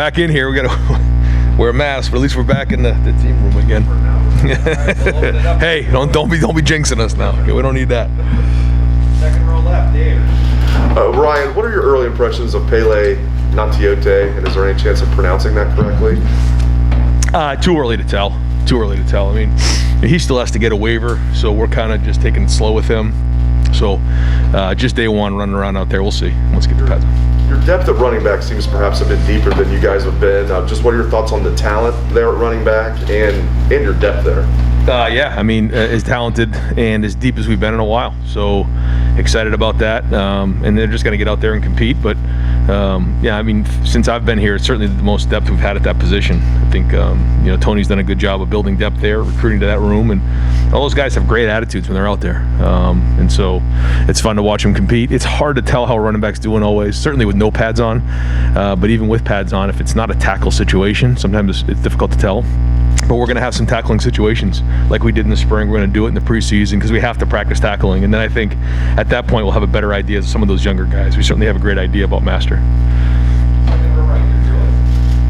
Back in here, we gotta wear a mask, but at least we're back in the team room again. Hey, don't be jinxing us now. Okay, we don't need that. Second row left, Dave. Ryan, what are your early impressions of Pele, Nantiote, and is there any chance of pronouncing that correctly? Too early to tell. I mean, he still has to get a waiver, so we're kind of just taking it slow with him. So just day one, running around out there. We'll see. Let's get the pads on. Your depth at running back seems perhaps a bit deeper than you guys have been. Just what are your thoughts on the talent there at running back and your depth there? Yeah, I mean, as talented and as deep as we've been in a while. So excited about that. And they're just going to get out there and compete. But yeah, I mean, since I've been here, it's certainly the most depth we've had at that position. I think Tony's done a good job of building depth there, recruiting to that room, and all those guys have great attitudes when they're out there. And so it's fun to watch them compete. It's hard to tell how a running back's doing always, certainly with no pads on. But even with pads on, if it's not a tackle situation, sometimes it's difficult to tell. But we're going to have some tackling situations like we did in the spring. We're going to do it in the preseason because we have to practice tackling. And then I think at that point we'll have a better idea of some of those younger guys. We certainly have a great idea about Master.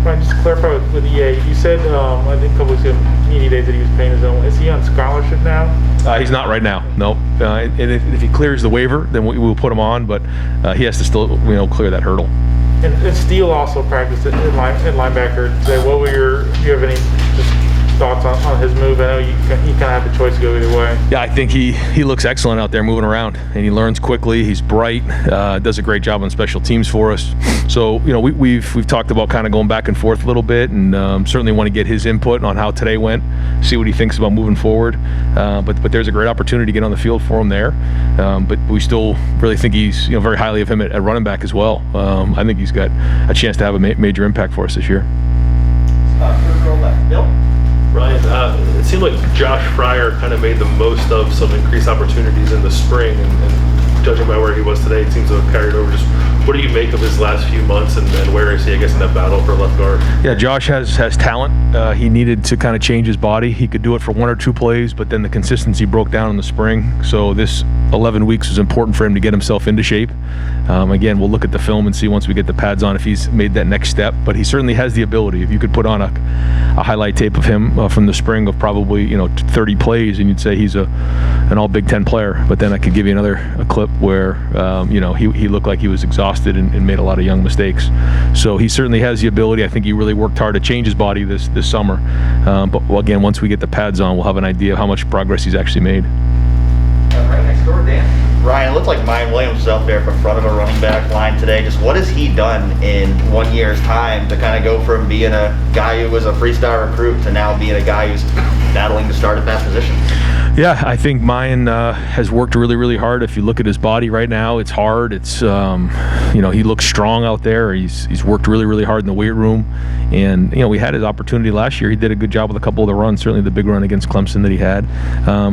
Ryan, just to clarify with EA, you said I think a couple weeks ago, media days that he was playing his own. Is he on scholarship now? He's not right now. No. And if he clears the waiver, then we'll put him on. But he has to still clear that hurdle. And Steele also practiced in linebacker today. What were do you have any just thoughts on his move? I know you kind of have the choice to go either way. Yeah, I think he looks excellent out there moving around, and he learns quickly. He's bright, does a great job on special teams for us. So we've talked about kind of going back and forth a little bit, and certainly want to get his input on how today went, see what he thinks about moving forward. But there's a great opportunity to get on the field for him there. But we still really think he's very highly of him at running back as well. I think he's got a chance to have a major impact for us this year. Third row left, Bill. Ryan, it seemed like Josh Fryer kind of made the most of some increased opportunities in the spring, and judging by where he was today, it seems to have carried over. Just what do you make of his last few months, and where is he, I guess, in that battle for left guard? Yeah, Josh has talent. He needed to kind of change his body. He could do it for one or two plays, but then the consistency broke down in the spring. So this 11 weeks was important for him to get himself into shape. Again, we'll look at the film and see once we get the pads on if he's made that next step. But he certainly has the ability. If you could put on a highlight tape of him from the spring of probably 30 plays, and you'd say he's an all Big Ten player. But then I could give you a clip where he looked like he was exhausted and made a lot of young mistakes. So he certainly has the ability. I think he really worked hard to change his body this summer. But again, once we get the pads on, we'll have an idea of how much progress he's actually made. Right next door, Dan. Ryan, it looked like Mine Williams was out there in front of a running back line today. Just what has he done in 1 year's time to kind of go from being a guy who was a freestyle recruit to now being a guy who's battling to start at that position? Yeah, I think Mayan has worked really, really hard. If you look at his body right now, it's hard. It's he looks strong out there. He's worked really, really hard in the weight room, and we had his opportunity last year. He did a good job with a couple of the runs, certainly the big run against Clemson that he had.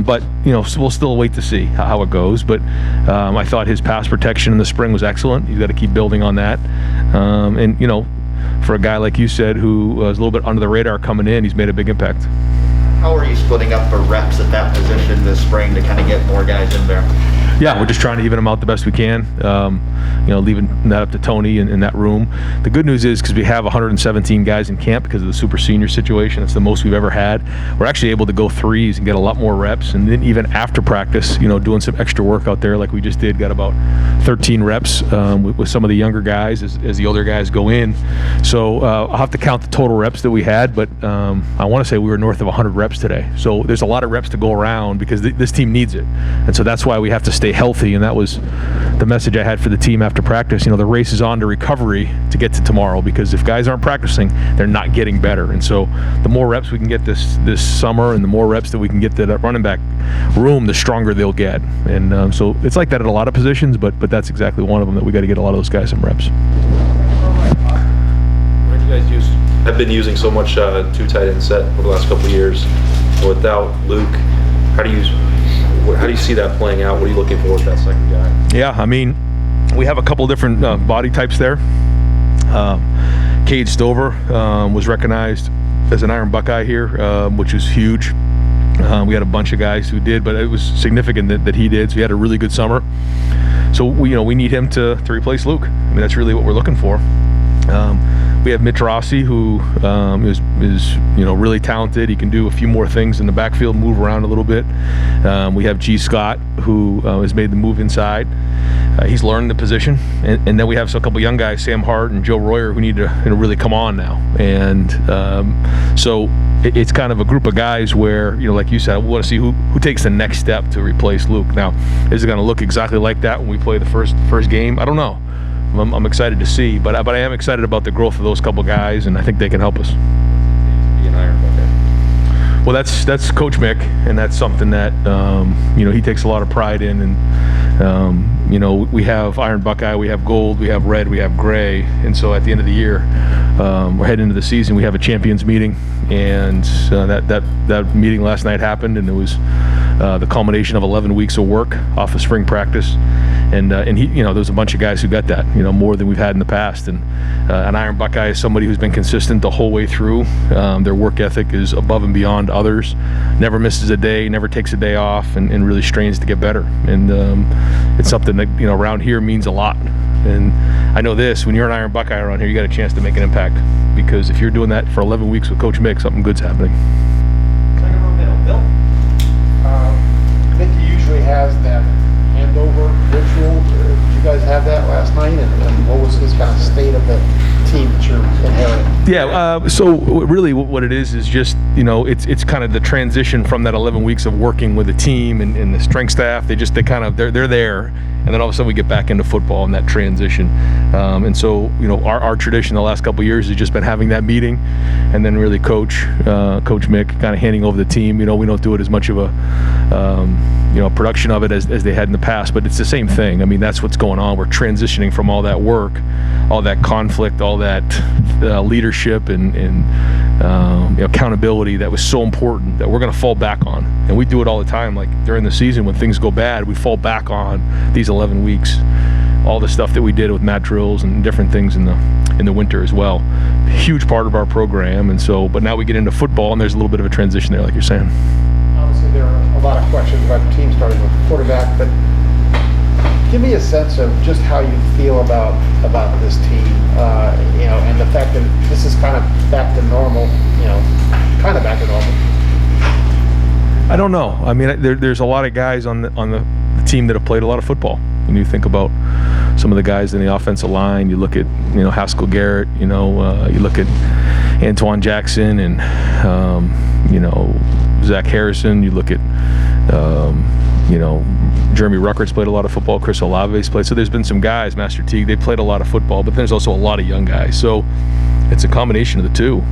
But we'll still wait to see how it goes. But I thought his pass protection in the spring was excellent. He's got to keep building on that. And for a guy like you said, who was a little bit under the radar coming in, he's made a big impact. How are you splitting up the reps at that position this spring to kind of get more guys in there? Yeah, we're just trying to even them out the best we can. Leaving that up to Tony in that room. The good news is because we have 117 guys in camp because of the super senior situation, it's the most we've ever had. We're actually able to go threes and get a lot more reps. And then even after practice, doing some extra work out there like we just did, got about 13 reps with some of the younger guys as the older guys go in. So I'll have to count the total reps that we had, but I want to say we were north of 100 reps today. So there's a lot of reps to go around because this team needs it. And so that's why we have to stay healthy, and that was the message I had for the team after practice. The race is on to recovery to get to tomorrow, because if guys aren't practicing, they're not getting better. And so the more reps we can get this summer, and the more reps that we can get to that running back room, the stronger they'll get. And so it's like that at a lot of positions, but that's exactly one of them that we got to get a lot of those guys some reps. What you guys have been using so much two tight end set over the last couple of years without Luke? How do you see that playing out? What are you looking for with that second guy? Yeah, I mean, we have a couple different body types there. Cade Stover was recognized as an Iron Buckeye here, which is huge. We had a bunch of guys who did, but it was significant that he did. So he had a really good summer. So we need him to replace Luke. I mean, that's really what we're looking for. We have Mitt Rossi, who is really talented. He can do a few more things in the backfield, move around a little bit. We have G. Scott, who has made the move inside. He's learned the position, and then we have a couple young guys, Sam Hart and Joe Royer, who need to really come on now. And so it's kind of a group of guys where, like you said, we want to see who takes the next step to replace Luke. Now, is it going to look exactly like that when we play the first game? I don't know. I'm excited to see, but I am excited about the growth of those couple guys, and I think they can help us. Be an Iron Buckeye. Well, that's Coach Mick, and that's something that he takes a lot of pride in. And we have Iron Buckeye, we have gold, we have red, we have gray, and so at the end of the year, we're heading into the season. We have a champions meeting, and that meeting last night happened, and it was the culmination of 11 weeks of work off of spring practice. And there's a bunch of guys who got that, more than we've had in the past. And an Iron Buckeye is somebody who's been consistent the whole way through. Their work ethic is above and beyond others. Never misses a day, never takes a day off, and really strains to get better. And it's something that around here means a lot. And I know this: when you're an Iron Buckeye around here, you got a chance to make an impact. Because if you're doing that for 11 weeks with Coach Mick, something good's happening. Second row middle, Bill. Mickey usually has that handover ritual. Did you guys have that last night? And what was his kind of state of the team that you're inheriting? Yeah, so really what it is just, it's kind of the transition from that 11 weeks of working with a team and the strength staff. They're there. And then all of a sudden we get back into football and that transition. And so, our tradition the last couple of years has just been having that meeting, and then really Coach Mick kind of handing over the team. We don't do it as much of a, production of it as they had in the past, but it's the same thing. I mean, that's what's going on. We're transitioning from all that work, all that conflict, all that leadership and accountability that was so important that we're going to fall back on. And we do it all the time. Like during the season when things go bad, we fall back on these 11 weeks. All the stuff that we did with mat drills and different things in the winter as well. Huge part of our program. And so, but now we get into football and there's a little bit of a transition there, like you're saying. Obviously, there are a lot of questions about the team starting with the quarterback, but give me a sense of just how you feel about this team, and the fact that this is kind of back to normal, kind of back to normal. I don't know. I mean, there's a lot of guys on the team that have played a lot of football. When you think about some of the guys in the offensive line, you look at Haskell Garrett, you look at Antoine Jackson and Zach Harrison. You look at Jeremy Ruckert's played a lot of football. Chris Olave's played. So there's been some guys, Master Teague, they played a lot of football, but there's also a lot of young guys. So it's a combination of the two.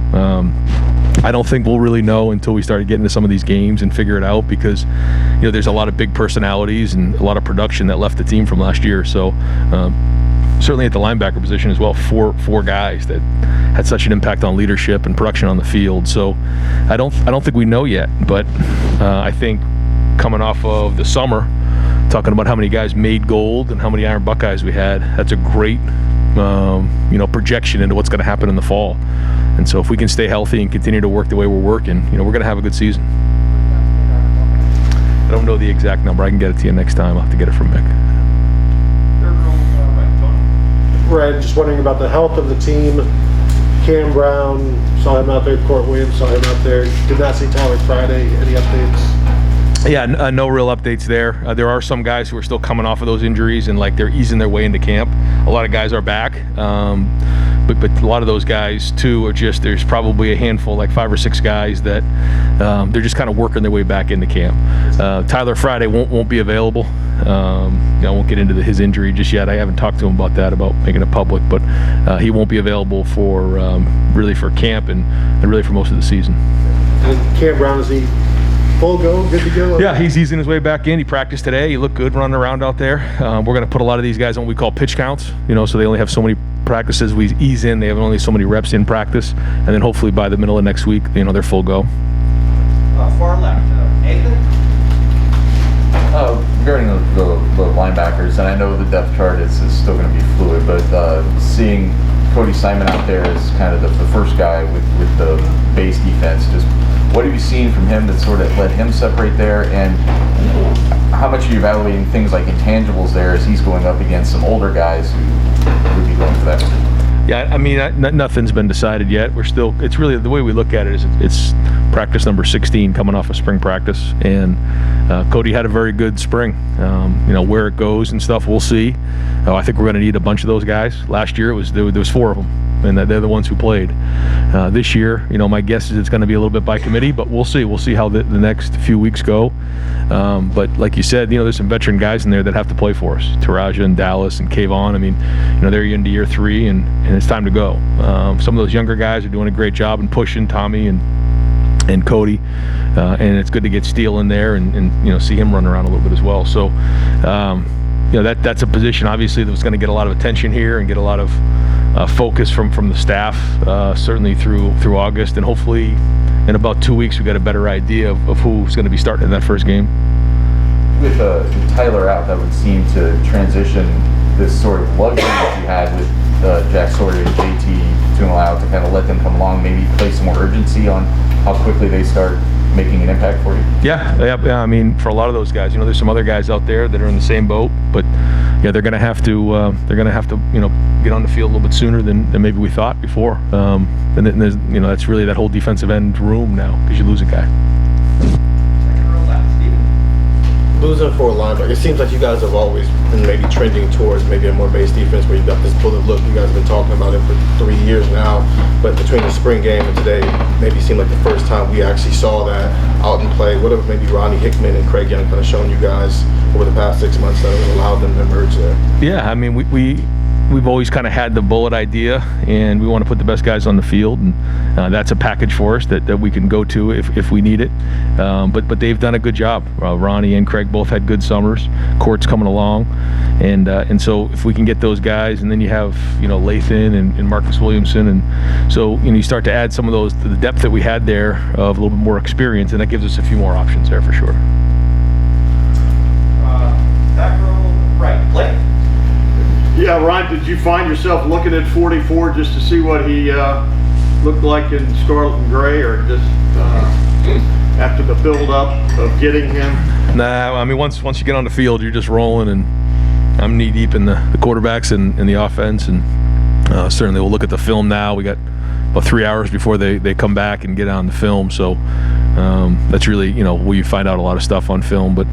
I don't think we'll really know until we start getting into some of these games and figure it out, because there's a lot of big personalities and a lot of production that left the team from last year. So certainly at the linebacker position as well, four guys that had such an impact on leadership and production on the field. So I don't think we know yet, but I think coming off of the summer, talking about how many guys made gold and how many Iron Buckeyes we had, that's a great projection into what's going to happen in the fall. And so if we can stay healthy and continue to work the way we're working, we're going to have a good season. I don't know the exact number. I can get it to you next time. I'll have to get it from Mick. Third row right, Tony. Right, just wondering about the health of the team. Cam Brown, saw him out there. Court Williams, saw him out there. Did not see Tyler Friday. Any updates? Yeah, no real updates there. There are some guys who are still coming off of those injuries and they're easing their way into camp. A lot of guys are back, but a lot of those guys too are just, there's probably a handful, like 5 or 6 guys that they're just kind of working their way back into camp. Tyler Friday won't be available. I won't get into his injury just yet. I haven't talked to him about that, about making it public, but he won't be available for really for camp and really for most of the season. And Cam Brown, is he full go, good to go? Yeah, he's easing his way back in. He practiced today. He looked good running around out there. We're going to put a lot of these guys on what we call pitch counts, so they only have so many practices. We ease in. They have only so many reps in practice, and then hopefully by the middle of next week, they're full go. Far left, Nathan. Regarding the linebackers, and I know the depth chart is still going to be fluid, but seeing Cody Simon out there as kind of the first guy with the base defense, just what have you seen from him that sort of let him separate there, and how much are you evaluating things like intangibles there as he's going up against some older guys who would be going for that? Yeah, I mean, nothing's been decided yet. We're still, it's really, the way we look at it is it's practice number 16 coming off of spring practice. And Cody had a very good spring. Where it goes and stuff, we'll see. I think we're going to need a bunch of those guys. Last year, there was 4 of them, and they're the ones who played. This year, my guess is it's going to be a little bit by committee, but we'll see. We'll see how the next few weeks go. But like you said, there's some veteran guys in there that have to play for us. Taraja and Dallas and Kayvon. I mean, they're into year 3, and it's time to go. Some of those younger guys are doing a great job and pushing Tommy and Cody, and it's good to get Steele in there and see him run around a little bit as well. So that's a position obviously that was going to get a lot of attention here and get a lot of focus from the staff, certainly through August, and hopefully in about 2 weeks we got a better idea of who's going to be starting in that first game. With Tyler out, that would seem to transition this sort of luxury that you had with Jack Sawyer and JT to allow to kind of let them come along, maybe place some more urgency on how quickly they start making an impact for you? Yeah. I mean, for a lot of those guys, there's some other guys out there that are in the same boat, but yeah, they're going to have to get on the field a little bit sooner than maybe we thought before. And then there's that's really that whole defensive end room now because you lose a guy. Losing for a linebacker, it seems like you guys have always been maybe trending towards maybe a more base defense where you've got this bullet look. You guys have been talking about it for 3 years now, but between the spring game and today, maybe seemed like the first time we actually saw that out in play. What have maybe Ronnie Hickman and Craig Young kind of shown you guys over the past 6 months that have allowed them to emerge there? Yeah, I mean, we've always kind of had the bullet idea, and we want to put the best guys on the field, and that's a package for us that we can go to if we need it. But they've done a good job. Ronnie and Craig both had good summers. Court's coming along, and so if we can get those guys, and then you have Lathan and Marcus Williamson, and so you start to add some of those to the depth that we had there of a little bit more experience, and that gives us a few more options there for sure. Back row right, Blake. Yeah, Ryan, did you find yourself looking at 44 just to see what he looked like in scarlet and gray, or just after the build-up of getting him? Nah, I mean, once you get on the field, you're just rolling, and I'm knee-deep in the quarterbacks and the offense, and certainly we'll look at the film now. We got about 3 hours before they come back and get on the film, so that's really, where you find out a lot of stuff on film, but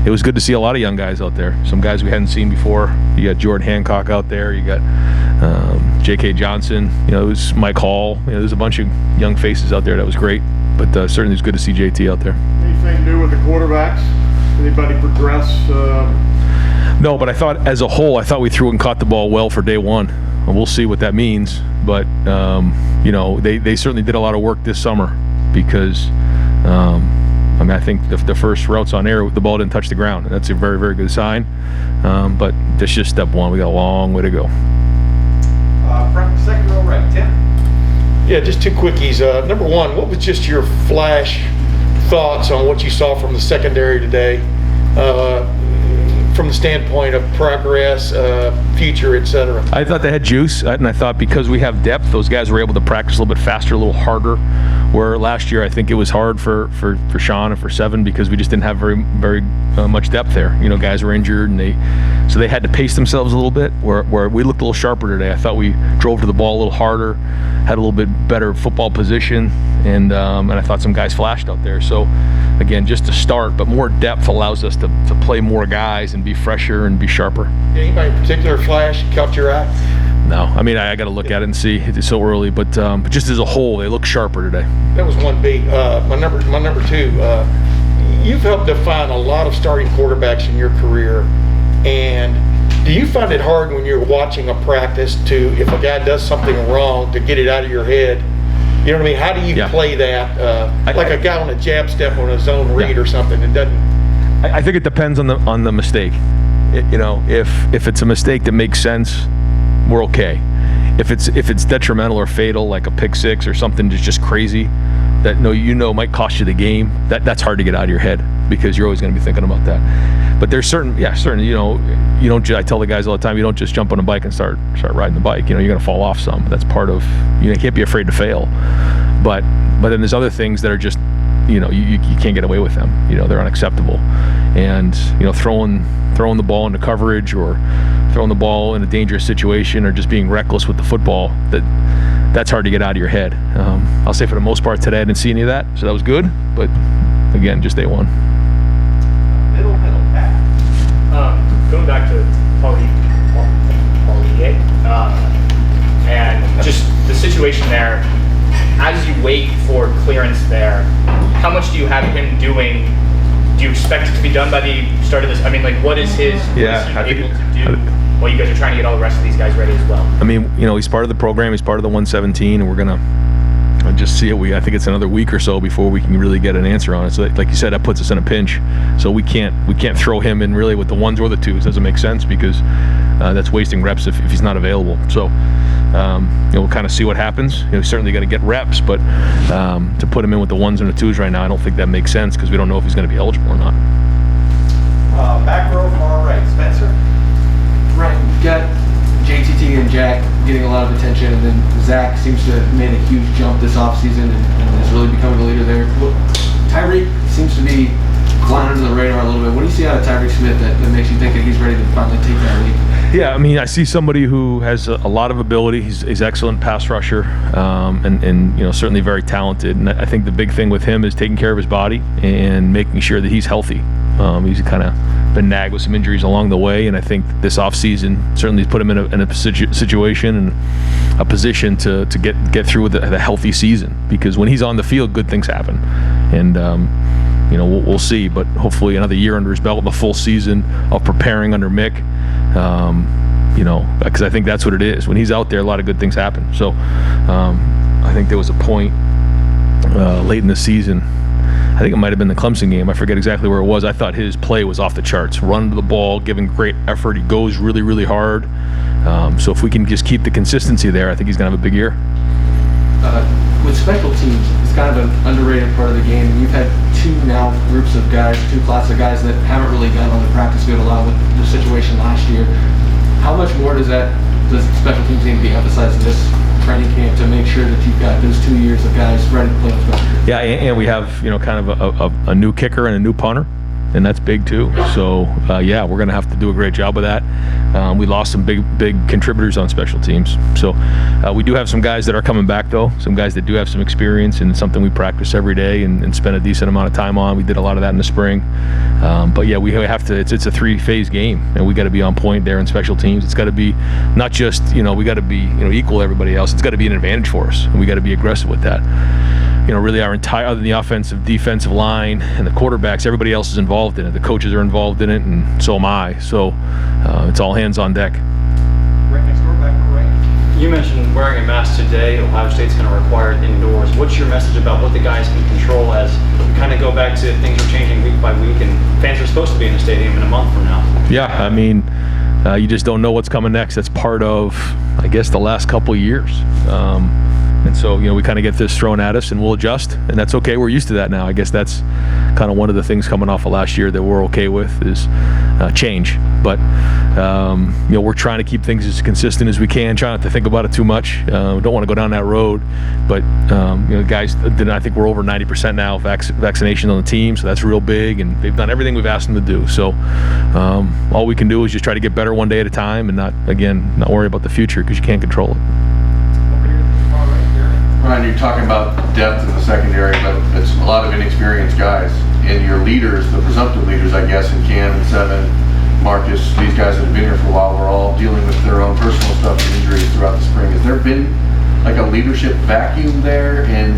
it was good to see a lot of young guys out there. Some guys we hadn't seen before. You got Jordan Hancock out there. You got J.K. Johnson. It was Mike Hall. There's a bunch of young faces out there. That was great. But certainly it's good to see JT out there. Anything new with the quarterbacks? Anybody progress? No, but I thought as a whole, we threw and caught the ball well for day one. And we'll see what that means. But, they certainly did a lot of work this summer because I think the first routes on air, the ball didn't touch the ground. And that's a very, very good sign. But that's just step one. We got a long way to go. Front second row right, Tim. Yeah, just 2 quickies. Number one, what was just your flash thoughts on what you saw from the secondary today, from the standpoint of progress, future, etc.? I thought they had juice, and I thought because we have depth, those guys were able to practice a little bit faster, a little harder. Where last year I think it was hard for Sean and for Seven because we just didn't have very much depth there. Guys were injured, and so they had to pace themselves a little bit. Where we looked a little sharper today. I thought we drove to the ball a little harder, had a little bit better football position, and I thought some guys flashed out there. So again, just to start, but more depth allows us to play more guys and be fresher and be sharper. Anybody in particular flash caught your eye? No, I mean I got to look at it and see. It's so early, but just as a whole, they look sharper today. That was 1B. My number 2. You've helped define a lot of starting quarterbacks in your career, and do you find it hard when you're watching a practice if a guy does something wrong, to get it out of your head? You know what I mean? How do you play that? Like a guy on a jab step on a zone read or something. It doesn't. I think it depends on the mistake. If it's a mistake that makes sense, we're okay. If it's detrimental or fatal, like a pick six or something that's just crazy, that might cost you the game, that's hard to get out of your head because you're always going to be thinking about that. But there's certain, you don't. I tell the guys all the time, you don't just jump on a bike and start riding the bike. You're going to fall off some. That's part of. You can't be afraid to fail. But then there's other things that are just you can't get away with them. They're unacceptable. And throwing the ball into coverage or throwing the ball in a dangerous situation or just being reckless with the football, that's hard to get out of your head. I'll say for the most part today I didn't see any of that, so that was good. But again, just day one. Middle pack. Going back to Pele, and just the situation there, as you wait for clearance there, how much do you have him doing? Do you expect it to be done by the start of this? I mean, like, what is he able to do while you guys are trying to get all the rest of these guys ready as well? I mean, he's part of the program. He's part of the 117, and we're gonna just see it. I think it's another week or so before we can really get an answer on it. So, like you said, that puts us in a pinch. So we can't throw him in really with the ones or the twos. Doesn't make sense because that's wasting reps if he's not available. So we'll kind of see what happens. He's certainly going to get reps, but to put him in with the ones and the twos right now, I don't think that makes sense because we don't know if he's going to be eligible or not. Back row, far right, Spencer. Right, you've got JTT and Jack getting a lot of attention, and then Zach seems to have made a huge jump this offseason and is really becoming a leader there. Tyreke seems to be flying under the radar a little bit. What do you see out of Tyreke Smith that makes you think that he's ready to finally take that leap? Yeah, I mean, I see somebody who has a lot of ability. He's excellent pass rusher, and certainly very talented. And I think the big thing with him is taking care of his body and making sure that he's healthy. He's kind of been nagged with some injuries along the way, and I think this offseason certainly has put him in a situation and a position to get through with a healthy season. Because when he's on the field, good things happen, and we'll see. But hopefully another year under his belt, the full season of preparing under Mick. Because I think that's what it is. When he's out there, a lot of good things happen. So I think there was a point late in the season, I think it might have been the Clemson game, I forget exactly where it was. I thought his play was off the charts. Run to the ball, giving great effort. He goes really, really hard. So if we can just keep the consistency there, I think he's going to have a big year. With special teams, it's kind of an underrated part of the game. You've had two class of guys that haven't really gotten on the practice field a lot with the situation last year. How much more does special teams need to be emphasized in this training camp to make sure that you've got those 2 years of guys ready to play on special teams? Yeah, and we have kind of a new kicker and a new punter, and that's big too. So we're going to have to do a great job with that. We lost some big contributors on special teams. So we do have some guys that are coming back though, some guys that do have some experience, and it's something we practice every day and spend a decent amount of time on. We did a lot of that in the spring. But yeah, we have to, it's a 3-phase game, and we got to be on point there in special teams. It's got to be not just, we got to be, equal to everybody else. It's got to be an advantage for us, and we got to be aggressive with that. Really our entire, other than the offensive, defensive line, and the quarterbacks, everybody else is involved in it. The coaches are involved in it, and so am I. So it's all hands on deck. Right next door, back to right. You mentioned wearing a mask today. Ohio State's going to require it indoors. What's your message about what the guys can control as we kind of go back to things are changing week by week, and fans are supposed to be in the stadium in a month from now? Yeah, I mean, you just don't know what's coming next. That's part of, I guess, the last couple of years. And so, we kind of get this thrown at us, and we'll adjust, and that's okay. We're used to that now. I guess that's kind of one of the things coming off of last year that we're okay with is change. But, we're trying to keep things as consistent as we can, trying not to think about it too much. We don't want to go down that road. But, guys, I think we're over 90% now vaccination on the team, so that's real big, and they've done everything we've asked them to do. So all we can do is just try to get better one day at a time and not worry about the future because you can't control it. Ryan, you're talking about depth in the secondary, but it's a lot of inexperienced guys. And your leaders, the presumptive leaders, I guess, in Cam and Seven, Marcus, these guys that have been here for a while, we're all dealing with their own personal stuff and injuries throughout the spring. Has there been like a leadership vacuum there? And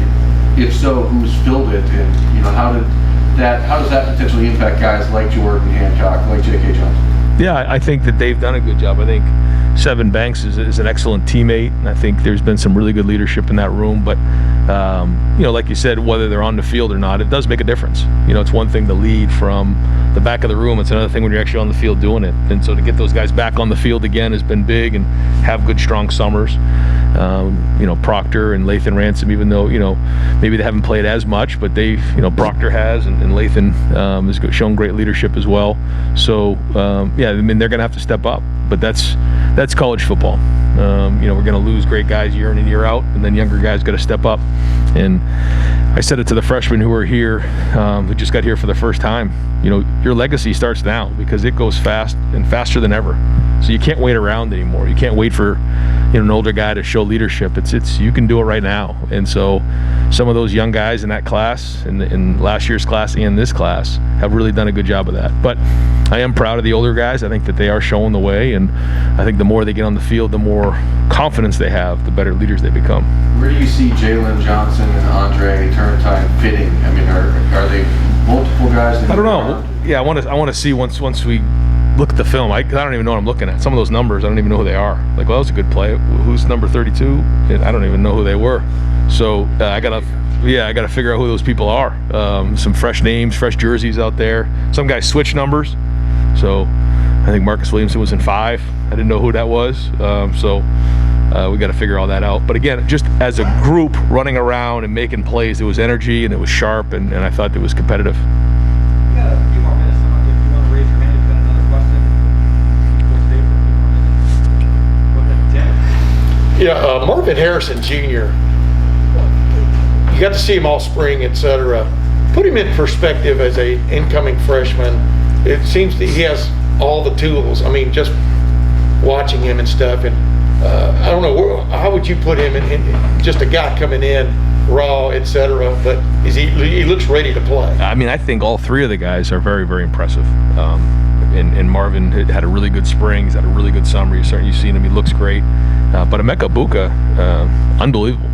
if so, who's filled it? And how does that potentially impact guys like Jordan Hancock, like J.K. Johnson? Yeah, I think that they've done a good job. I think Seven Banks is an excellent teammate, and I think there's been some really good leadership in that room. But like you said, whether they're on the field or not, it does make a difference. It's one thing to lead from the back of the room. It's another thing when you're actually on the field doing it. And so to get those guys back on the field again has been big, and have good, strong summers. Proctor and Lathan Ransom, even though maybe they haven't played as much, but they've Proctor has, and Lathan has shown great leadership as well. So I mean, they're going to have to step up. But that's college football. We're going to lose great guys year in and year out, and then younger guys got to step up. And I said it to the freshmen who were here, who just got here for the first time. You know, your legacy starts now because it goes fast and faster than ever. So you can't wait around anymore. You can't wait for, you know, an older guy to show leadership. It's you can do it right now. And so some of those young guys in that class, in last year's class and this class, have really done a good job of that. But I am proud of the older guys. I think that they are showing the way, and I think the more they get on the field, the more confidence they have, the better leaders they become. Where do you see Jalen Johnson and Andre Turrentine fitting? I mean, are they multiple guys? I don't know. Yeah, I want to see once we look at the film. I don't even know what I'm looking at. Some of those numbers, I don't even know who they are. Like, well, that was a good play. Who's number 32? And I don't even know who they were. So I gotta figure out who those people are. Some fresh names, fresh jerseys out there. Some guys switch numbers. So I think Marcus Williamson was in 5. I didn't know who that was. We got to figure all that out. But again, just as a group running around and making plays, there was energy and it was sharp, and I thought it was competitive. We got a few more minutes. If you want to raise your hand, if you've got another question, we'll stay for a few more minutes. Go ahead, Tim. Yeah, Marvin Harrison Jr. You got to see him all spring, etc. Put him in perspective as a incoming freshman. It seems that he has all the tools. I mean, just watching him and stuff, and I don't know, how would you put him in just a guy coming in raw, etc. But he looks ready to play. I mean, I think all 3 of the guys are very, very impressive. And Marvin had a really good spring. He's had a really good summer. You've seen him. He looks great. But Emeka Buka, unbelievable.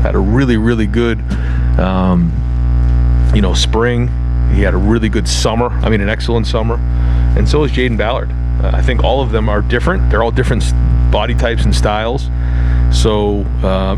Had a really, really good, spring. He had a really good summer. I mean, an excellent summer. And so is Jaden Ballard. I think all of them are different. They're all different body types and styles. So,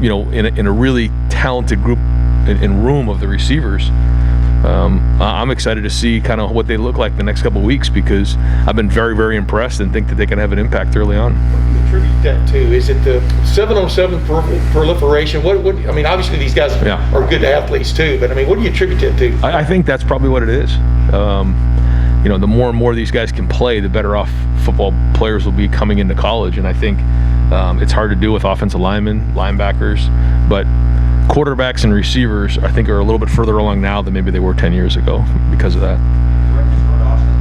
in a really talented group and room of the receivers, I'm excited to see kind of what they look like the next couple of weeks, because I've been very, very impressed and think that they can have an impact early on. What do you attribute that to? Is it the 7-on-7 proliferation? What? I mean, obviously these guys are good athletes too, but I mean, what do you attribute that to? I think that's probably what it is. The more and more these guys can play, the better off football players will be coming into college. And I think it's hard to do with offensive linemen, linebackers, but quarterbacks and receivers, I think, are a little bit further along now than maybe they were 10 years ago because of that.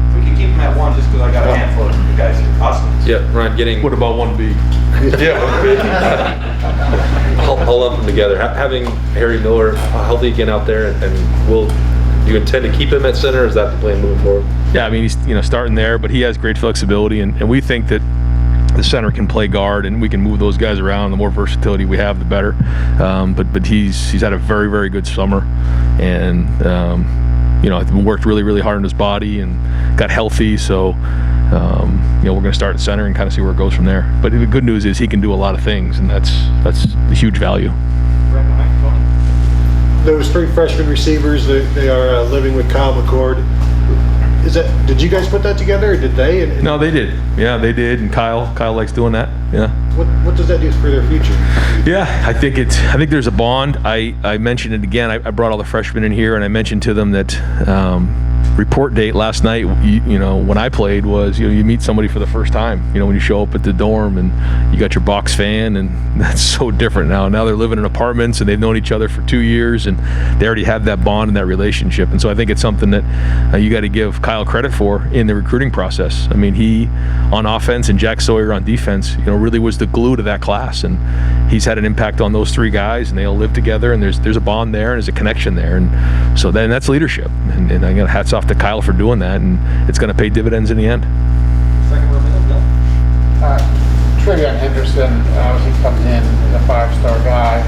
If we could keep them at 1, just because I got a handful of you guys. Awesome. Yeah, Ryan, getting. What about 1B? I'll lump them together. Having Harry Miller healthy again out there, and will you intend to keep him at center? Or is that the plan moving forward? Yeah, I mean, he's starting there, but he has great flexibility, and we think that the center can play guard, and we can move those guys around. The more versatility we have, the better. But he's had a very, very good summer, and worked really, really hard on his body and got healthy. So we're going to start at center and kind of see where it goes from there. But the good news is he can do a lot of things, and that's a huge value. Those 3 freshman receivers, they are living with Kyle McCord. Did you guys put that together, or did they? No, they did. Yeah, they did. And Kyle likes doing that. Yeah. What does that do for their future? Yeah, I think there's a bond. I mentioned it again. I brought all the freshmen in here, and I mentioned to them that report date last night, when I played, was you meet somebody for the first time. When you show up at the dorm and you got your box fan, and that's so different now. Now they're living in apartments, and they've known each other for 2 years, and they already have that bond and that relationship. And so I think it's something that you got to give Kyle credit for in the recruiting process. I mean, he on offense and Jack Sawyer on defense, really was the glue to that class, and he's had an impact on those 3 guys, and they all live together, and there's a bond there, and there's a connection there, and so then that's leadership. And I got hats off to Kyle for doing that, and it's going to pay dividends in the end. Second row middle, Bill. Trevion Henderson, he comes in as a 5-star guy.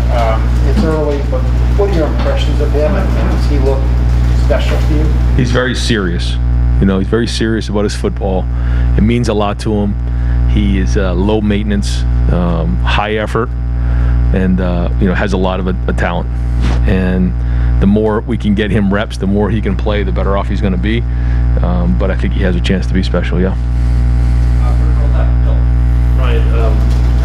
It's early, but what are your impressions of him, and does he look special to you? He's very serious. He's very serious about his football. It means a lot to him. He is low maintenance, high effort, and has a lot of a talent. And the more we can get him reps, the more he can play, the better off he's going to be. But I think he has a chance to be special, yeah. Ryan,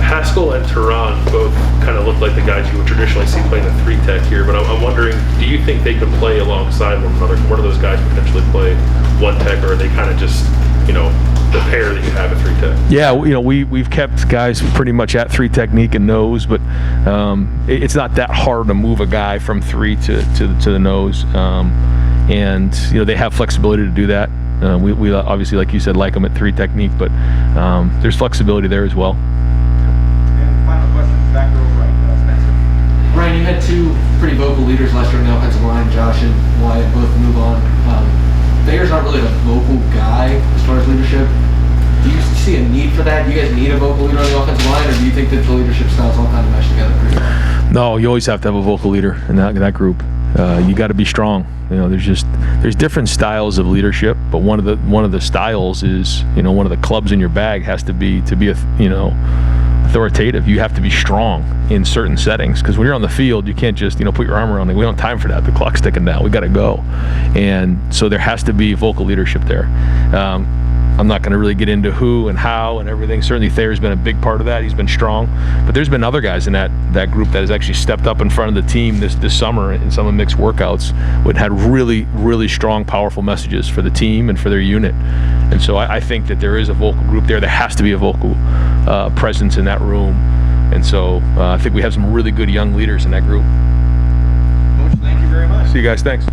Haskell and Tehran both kind of look like the guys you would traditionally see playing the 3-tech here, but I'm wondering, do you think they could play alongside one another? One of those guys potentially play 1-tech, or are they kind of just, the pair that you have at 3-tech? Yeah, we've kept guys pretty much at 3 technique and nose, but it's not that hard to move a guy from 3 to the nose, and they have flexibility to do that. We obviously, like you said, like them at 3 technique, but there's flexibility there as well. And final question, back row right, Spencer. Ryan, you had two pretty vocal leaders last year on the offensive line, Josh and Wyatt, both move on. Bayer's not really a vocal guy as far as leadership. Do you see a need for that? Do you guys need a vocal leader on the offensive line, or do you think that the leadership styles all kind of mesh together pretty well? No, you always have to have a vocal leader in that group. You got to be strong. There's different styles of leadership, but one of the styles is one of the clubs in your bag has to be authoritative. You have to be strong in certain settings, because when you're on the field, you can't just put your arm around me. We don't have time for that. The clock's ticking down. We got to go, and so there has to be vocal leadership there. I'm not going to really get into who and how and everything. Certainly Thayer's been a big part of that. He's been strong. But there's been other guys in that group that has actually stepped up in front of the team this summer in some of the mixed workouts, and had really, really strong, powerful messages for the team and for their unit. And so I think that there is a vocal group there. There has to be a vocal presence in that room. And so I think we have some really good young leaders in that group. Coach, thank you very much. See you guys. Thanks.